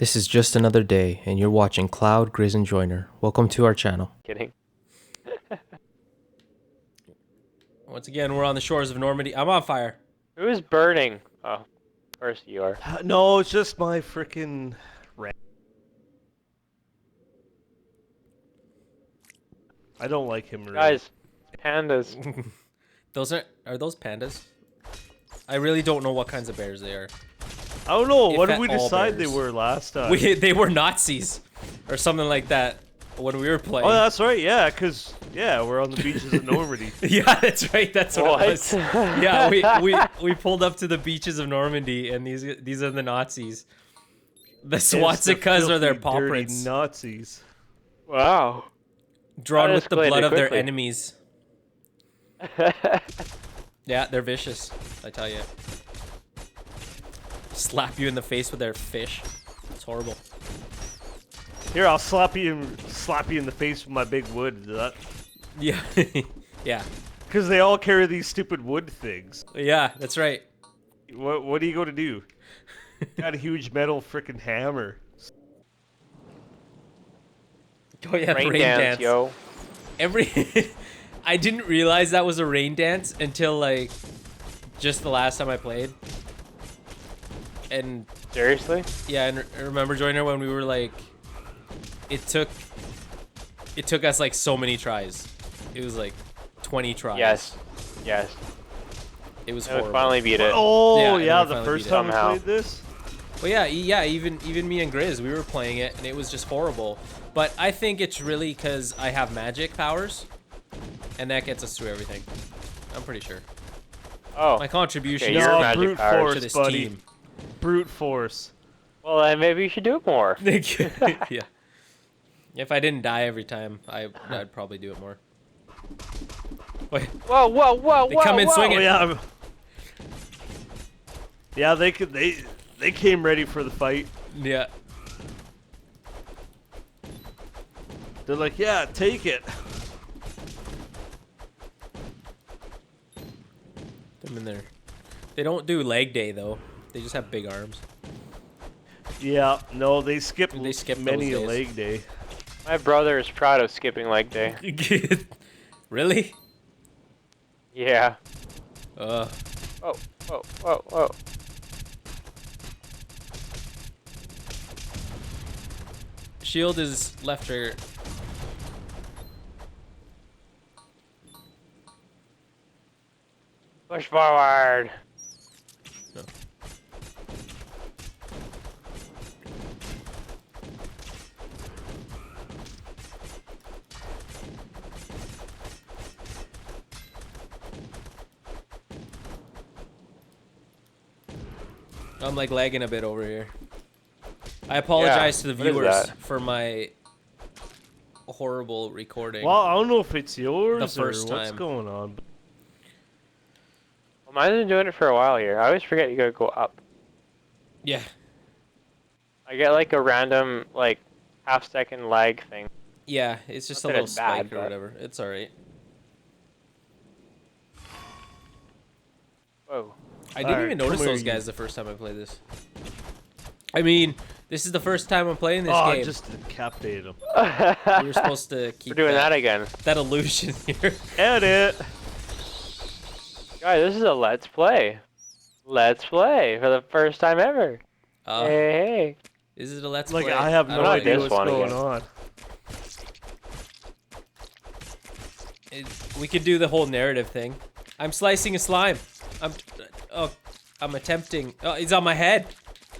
This is just another day, and you're watching Cloud, Grizz, and Joiner. Welcome to our channel. Kidding. Once again, we're on the shores of Normandy. I'm on fire. Who's burning? Oh, of course you are. No, it's just my freaking rat. I don't like him. Really. Guys, pandas. Are those pandas? I really don't know what kinds of bears they are. I don't know. If What did at we all decide bears. they were last time? They were Nazis, or something like that, when we were playing. Oh, that's right. Yeah, because we're on the beaches of Normandy. Yeah, that's right. That's what it was. What? Yeah, we pulled up to the beaches of Normandy, and these are the Nazis. The swastikas are their paw dirty prints, Nazis. Wow. drawn That with the escalated blood of their quickly. enemies. Yeah, they're vicious, I tell you. Slap you in the face with their fish. It's horrible. Here, I'll slap you in the face with my big wood. Yeah, yeah, Because they all carry these stupid wood things. yeah. That's right. What are you going to do? Got a huge metal freaking hammer. Oh yeah, Rain dance, yo. I didn't realize that was a rain dance until like just the last time I played. And Seriously? yeah, and remember, Joiner, when we were like, it took us like so many tries. It was like 20 tries. Yes. Yes. It was And we horrible. finally beat it. Oh Yeah, and yeah, we the finally first beat it. time we Somehow. played this. Well, yeah, even me and Grizz, we were playing it, and it was just horrible. But I think it's really because I have magic powers, and that gets us through everything. I'm pretty sure. Oh. My contribution Okay, is your No, magic brute powers. to force, this buddy. team. Brute force. Well, then maybe you should do it more. Yeah. If I didn't die every time, I'd probably do it more. Wait, Whoa, whoa, whoa, They whoa, come in whoa. swinging. Oh yeah. Yeah, they came ready for the fight. yeah. They're like, yeah, take it. Them in there. They don't do leg day though. They just have big arms. Yeah, no, they skip many those a days. leg day. My brother is proud of skipping leg day. Really? Yeah. Uh. Whoa, whoa, whoa, whoa. Shield is left trigger. Push forward. No. I'm like lagging a bit over here. I apologize to the what is viewers that? for my horrible recording. Well, I don't know if it's yours The first or what's time. going on. Well, mine's been doing it for a while here. I always forget you gotta go up. Yeah. I get like a random, like, half-second lag thing. Yeah, it's just Not a that little it's spike bad, or but- whatever. It's alright. Whoa. I didn't Alright, even come notice here, those you- guys the first time I played this. I mean, this is the first time I'm playing this Oh, game. just decapitated him. We were supposed to keep We're doing that again. that illusion here. Edit. Guys, this is a Let's Play. Let's Play for the first time ever. Uh, Hey. Is it a let's Like play? I have no don't like idea this what's one going again. on. We could do the whole narrative thing. I'm slicing a slime. I'm attempting. Oh, he's on my head.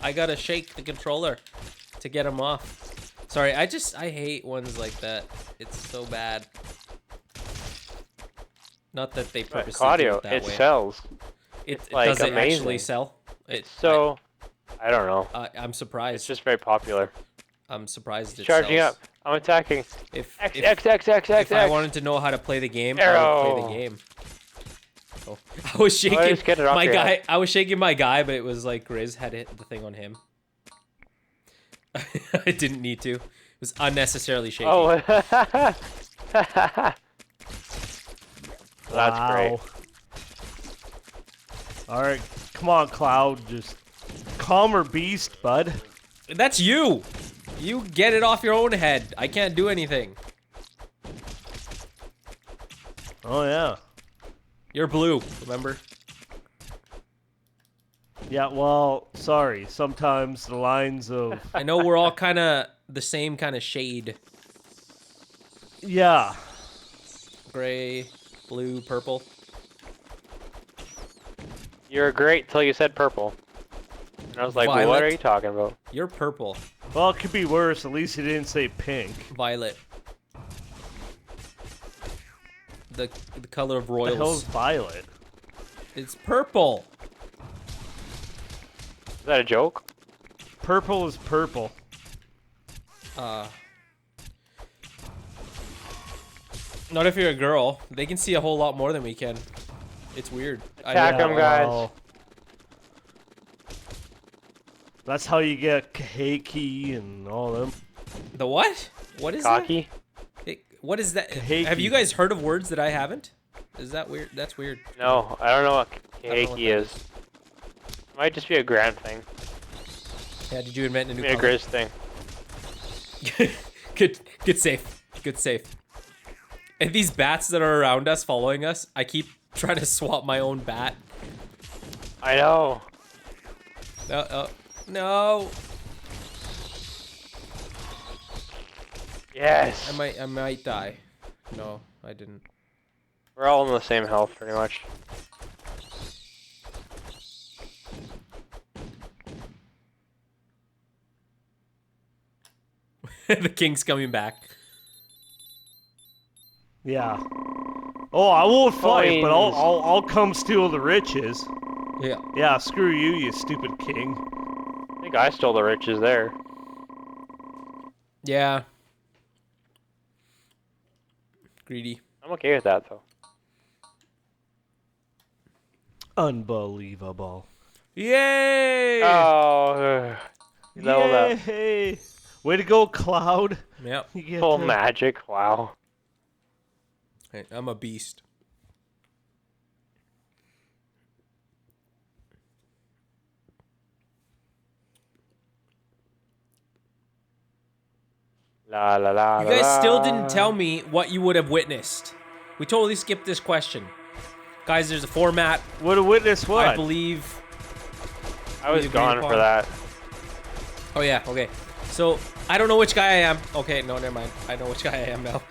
I gotta shake the controller to get him off. Sorry, I hate ones like that. It's so bad. Not that they purposely do Claudio, it that it way. sells. It like, does it actually amazing. sell? It's so... I don't know. I'm It's surprised. just very popular. I'm surprised it Charging sells. up. I'm attacking. If X, if, X, X, X, X, if I X. wanted to know how to play the game, I would play the Arrow. game. Oh, I was shaking just get it off my your guy. head. I was shaking my guy, but it was like Grizz had hit the thing on him. I didn't need to. It was unnecessarily shaking. Oh. That's great. All right, come on, Cloud. Just calmer beast, bud. That's you. You get it off your own head. I can't do anything. Oh yeah. You're blue, remember? Yeah, well, sorry. Sometimes the lines of... I know we're all kind of the same kind of shade. Yeah. Gray, blue, purple. You were great till you said purple. And I was like, Violet. what are you talking about? You're purple. Well, it could be worse. At least he didn't say pink. Violet. The color of What the hell's royals. violet? It's purple. Is that a joke? Purple is purple. Not if you're a girl. They can see a whole lot more than we can. It's weird. Attack 'em, guys. well, that's how you get Kaheki and all them. The what? What is that? Cocky? What is that? Kaheki. Have you guys heard of words that I haven't? Is that weird? That's weird. No, I don't know what I don't know what Kaheki that is. Might just be a grand thing. Yeah, did you invent a new Maybe a color? Grizz thing. Good safe. Good safe. And these bats that are around us following us, I keep trying to swap my own bat. I know. No. Yes. I might die. No, I didn't. We're all in the same health, pretty much. The king's coming back. Yeah. Oh, I won't fight, but Coins. I'll come steal the riches. Yeah. Yeah, screw you, you stupid king. I think I stole the riches there. Yeah. Greedy. I'm okay with that, though. Unbelievable. Yay! Oh, you leveled up. Yay! Way to go, Cloud. Yep. You get Full to- magic, wow. Hey, I'm a beast. La la la. You guys still didn't tell me what you would have witnessed. We totally skipped this question. Guys, there's a format. Would have witnessed what? I believe. I was we agreed gone upon. for that. Oh yeah, okay. So I don't know which guy I am. Okay, no, never mind. I know which guy I am now.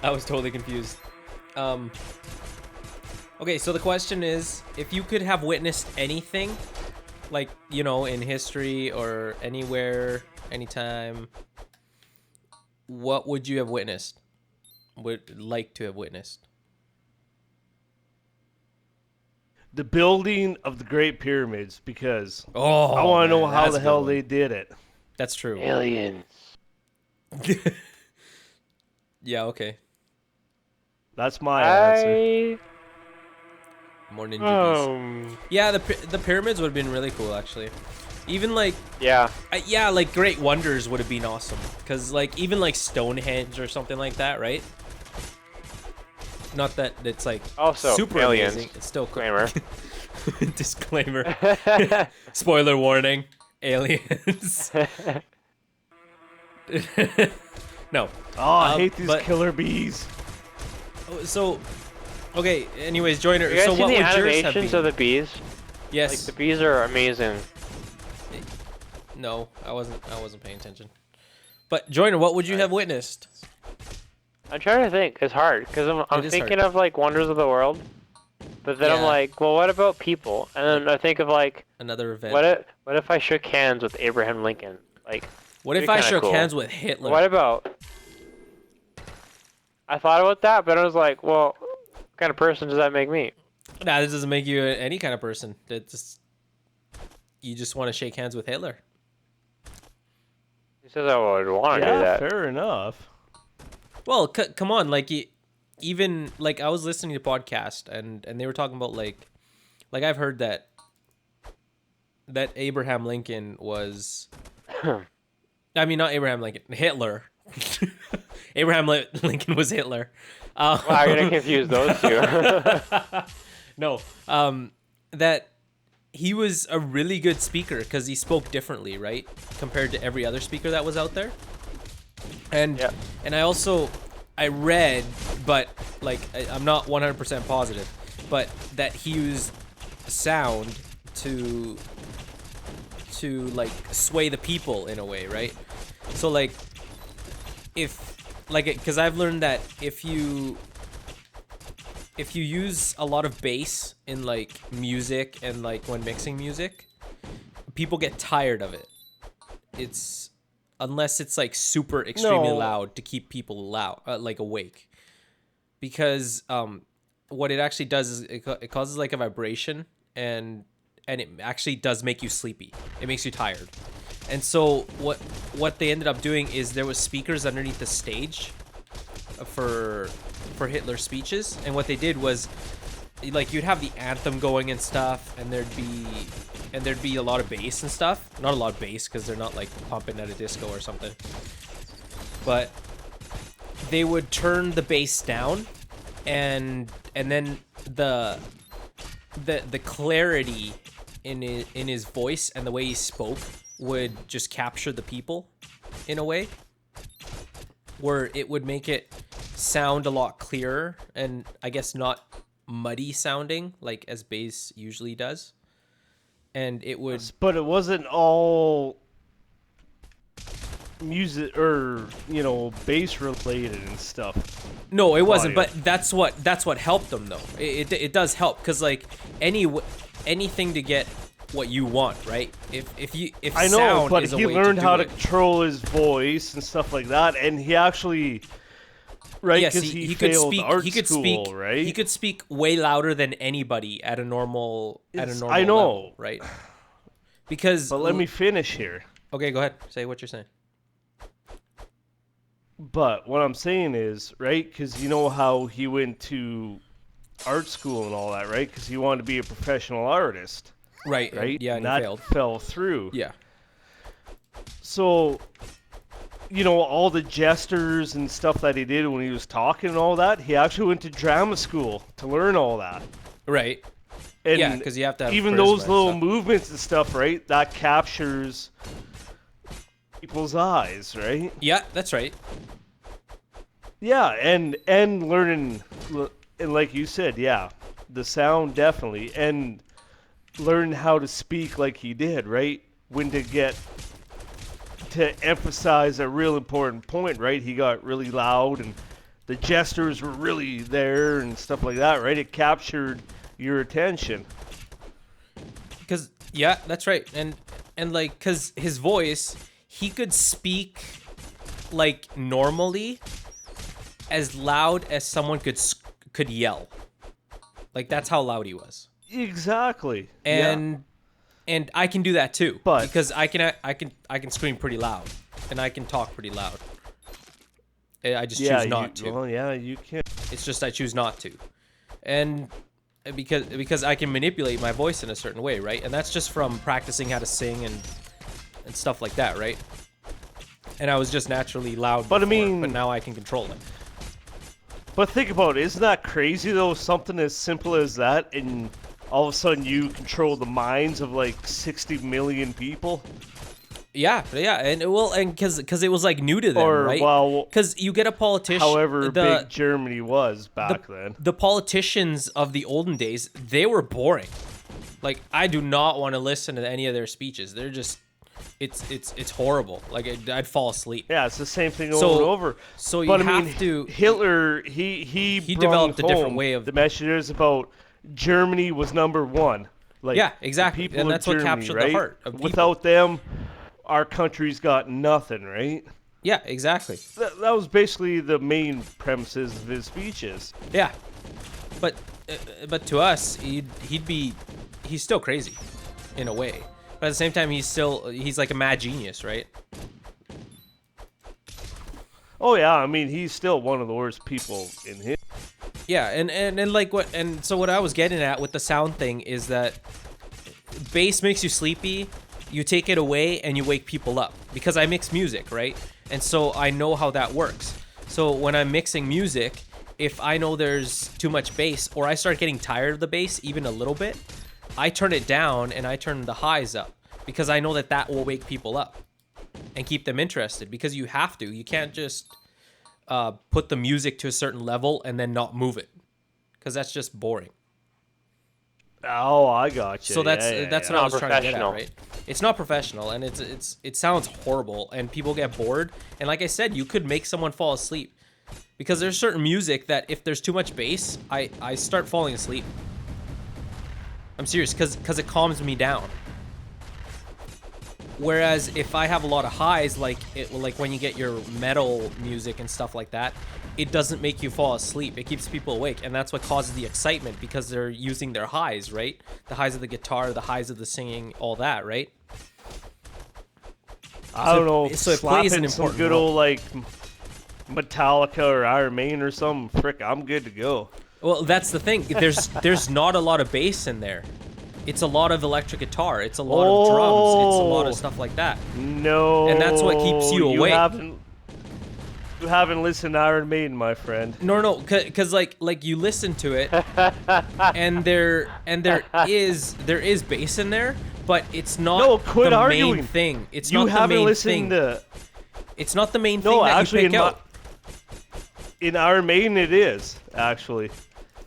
I was totally confused. Okay, so the question is, if you could have witnessed anything, like, you know, in history or anywhere, anytime, what would you have witnessed? Would like to have witnessed? The building of the Great Pyramids, because Oh, I want to know man, how that's the a good hell one. they did it. That's true. Aliens. Yeah, okay. That's my answer. More ninja beasts. Yeah, the pyramids would have been really cool, actually. Even like, Yeah. yeah, like Great Wonders would have been awesome. Because like, even like Stonehenge or something like that, right? Not that it's like Also, super aliens. amazing. It's still cool. Disclaimer. Disclaimer. Spoiler warning. Aliens. No. Oh, I hate these but- killer bees. So, okay. Anyways, Joiner. You guys So see what the would yours have animations been? of the bees? Yes. Like, the bees are amazing. No, I wasn't paying attention. But Joiner, what would you have witnessed? I'm trying to think. It's hard, because I'm It is thinking hard. of, like, wonders of the world. But then I'm Yeah. like, well, what about people? And then I think of, like, Another event. what if I shook hands with Abraham Lincoln? Like, What if That'd be I kinda shook cool. hands with Hitler? what about... I thought about that, but I was like, well, what kind of person does that make me? Nah, this doesn't make you any kind of person. It just you just want to shake hands with Hitler. He says I would want to do Yeah, that. fair enough. Well, come on, like even like I was listening to a podcast and they were talking about like I've heard that Abraham Lincoln was, I mean not Abraham Lincoln, Hitler. Abraham Lincoln was Hitler. Wow, you're gonna confuse those two. No, that he was a really good speaker because he spoke differently, right, compared to every other speaker that was out there. And Yeah. and I read, but like I'm not 100% positive, but that he used sound to like sway the people in a way, right? So like because I've learned that if you use a lot of bass in like music and like when mixing music, people get tired of it. It's unless it's like super extremely No. loud to keep people loud, like awake. Because what it actually does is it causes like a vibration, and it actually does make you sleepy. It makes you tired. And so what they ended up doing is there was speakers underneath the stage for Hitler's speeches, and what they did was like you'd have the anthem going and stuff, and there'd be a lot of bass and stuff. Not a lot of bass because they're not like pumping at a disco or something. But they would turn the bass down, and then the clarity in his voice and the way he spoke would just capture the people in a way where it would make it sound a lot clearer and I guess not muddy sounding like as bass usually does. And it would, But it wasn't all music or bass related and stuff. no, it wasn't, Audio. but that's what helped them though. It does help because like anything to get what you want, right? If I know, sound but is a he way learned to do how to it. control his voice and stuff like that, and he actually, right? Yes, Because he could failed speak. art He could school, speak. right? He could speak way louder than anybody at a normal I know. level, right? Because But let me finish here. Okay, go ahead. Say what you're saying. But what I'm saying is, right? Because you know how he went to art school and all that, right? Because he wanted to be a professional artist, Right. right? Yeah, and and he that failed. fell through. Yeah. So, all the gestures and stuff that he did when he was talking and all that, he actually went to drama school to learn all that. Right. And Yeah, 'cause you have to have even charisma those and little stuff. movements and stuff, right? That captures people's eyes, right? Yeah, that's right. Yeah, and learning, and like you said, yeah, the sound definitely, and learn how to speak like he did, right? When to emphasize a real important point, right? He got really loud, and the gestures were really there and stuff like that, right? It captured your attention. Because yeah, that's right. And like, cause his voice, he could speak like normally, as loud as someone could yell. Like that's how loud he was. Exactly. And I can do that too, But- because I can scream pretty loud, and I can talk pretty loud. I just choose not to. Well, yeah, you can. It's just I choose not to, and because I can manipulate my voice in a certain way, right? And that's just from practicing how to sing and stuff like that, right? And I was just naturally loud But I before, mean- but now I can control it. But think about it. Isn't that crazy, though? Something as simple as that, and all of a sudden you control the minds of like 60 million people? Yeah, and because it was like new to them, Or, right? well, Because you get a politician, however big Germany was back then. the politicians of the olden days, they were boring. Like I do not want to listen to any of their speeches. They're just, it's horrible. Like I'd fall asleep. Yeah, it's the same thing over So- and over. so you but I have mean, to- Hitler, he developed a brought different home way of- the messages about Germany was number one. Like Yeah, the exactly. people And of that's what Germany, captured the right? heart of people. Without them, our country's got nothing, right? Yeah, exactly. That was basically the main premises of his speeches. Yeah, but to us, he's still crazy, in a way. But at the same time, he's like a mad genius, right? Oh yeah, I mean he's still one of the worst people in his. Yeah, and like so what I was getting at with the sound thing is that bass makes you sleepy, you take it away and you wake people up, because I mix music, right? And so I know how that works. So when I'm mixing music, if I know there's too much bass or I start getting tired of the bass even a little bit, I turn it down and I turn the highs up because I know that that will wake people up and keep them interested, because you have to. You can't just put the music to a certain level and then not move it, because that's just boring. Oh, I got you. So that's Yeah, that's yeah. what I Not was trying to get at, professional. right? It's not professional, and it sounds horrible, and people get bored. And like I said, you could make someone fall asleep, because there's certain music that if there's too much bass, I start falling asleep. I'm serious, because it calms me down. Whereas if I have a lot of highs, like when you get your metal music and stuff like that, it doesn't make you fall asleep. It keeps people awake, and that's what causes the excitement, because they're using their highs, right? The highs of the guitar, the highs of the singing, all that, right? I don't know. So it plays an slapping some important good role. old like Metallica or Iron Maiden or something. Frick, I'm good to go. Well, that's the thing. There's not a lot of bass in there. It's a lot of electric guitar. It's a lot of drums. It's a lot of stuff like that. No. And that's what keeps you awake. You haven't listened to Iron Maiden, my friend. No, because like you listen to it, and there is bass in there, but it's not No, quit the arguing. main thing. It's You not the haven't main listened thing. to. It's not the main No, thing that actually, you pick out. in Iron Maiden, it is actually.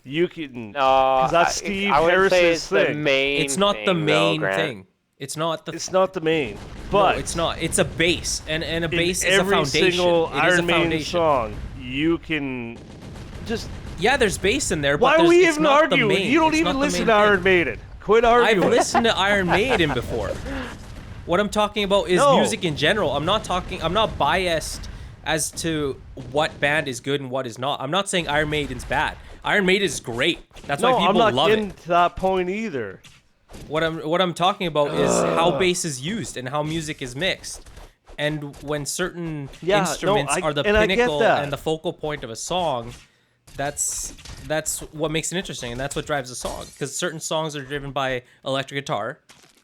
You can. No, Because that's Steve I wouldn't say Harris's it's the thing. main. It's not the thing, main though, Grant. thing. It's not the. It's not the main, No, but it's not. It's a bass, and a bass in is a every foundation. single It is a Iron Maiden foundation. song, you can just. Yeah, there's bass in there, but Why are there's, we it's even not the arguing? main. You don't It's even not the listen main to thing. Iron Maiden. Quit arguing. I've listened to Iron Maiden before. What I'm talking about is No. music in general. I'm not biased as to what band is good and what is not. I'm not saying Iron Maiden's bad. Iron Maiden is great. That's No, why people I'm not love getting it. to that point either. What I'm talking about is how bass is used and how music is mixed. And when certain Yeah, no, instruments are the and I get pinnacle that. and the focal point of a song, that's what makes it interesting, and that's what drives a song. Because certain songs are driven by electric guitar,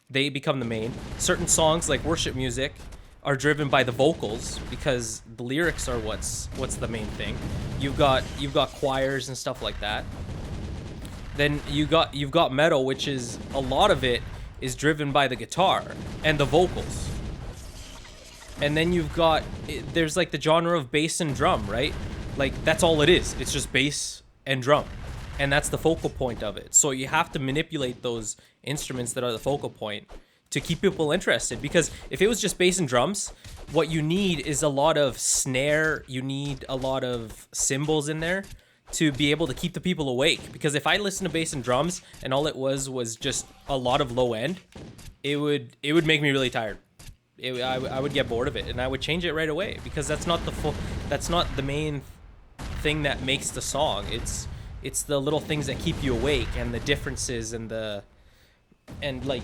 they become the main. Certain songs, like worship music, are driven by the vocals, because the lyrics are what's the main thing. You've got choirs and stuff like that. Then you've got metal, which is a lot of it is driven by the guitar and the vocals. And then there's like the genre of bass and drum, right? Like that's all it is. It's just bass and drum. And that's the focal point of it. So you have to manipulate those instruments that are the focal point to keep people interested. Because if it was just bass and drums, what you need is a lot of snare, you need a lot of cymbals in there to be able to keep the people awake. Because if I listen to bass and drums and all it was just a lot of low end, it would make me really tired. I would get bored of it, and I would change it right away, because that's not the main thing that makes the song. It's the little things that keep you awake, and the differences, and like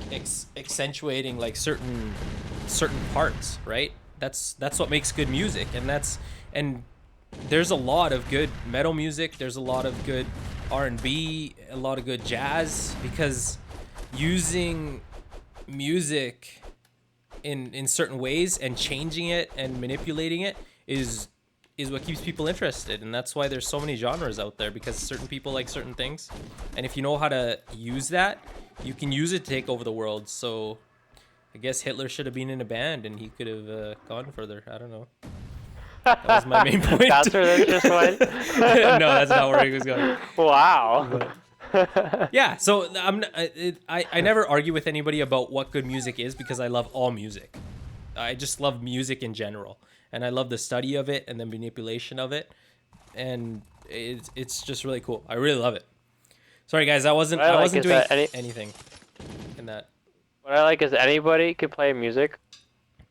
accentuating like certain parts, right? That's what makes good music, and there's a lot of good metal music. There's a lot of good R&B, a lot of good jazz, because using music in certain ways and changing it and manipulating it is what keeps people interested. And that's why there's so many genres out there, because certain people like certain things, and if you know how to use that, you can use it to take over the world. So I guess Hitler should have been in a band, and he could have gone further. I don't know. That was my main point. That's where this just went. No, that's not where he was going. Wow. Yeah, so I never argue with anybody about what good music is, because I love all music. I just love music in general, and I love the study of it and the manipulation of it, and it's just really cool. I really love it. Sorry guys, I wasn't doing anything in that. What I like is anybody can play music,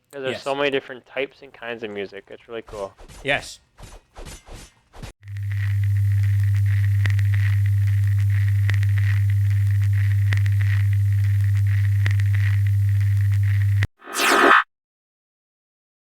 because there's Yes. so many different types and kinds of music. It's really cool. Yes.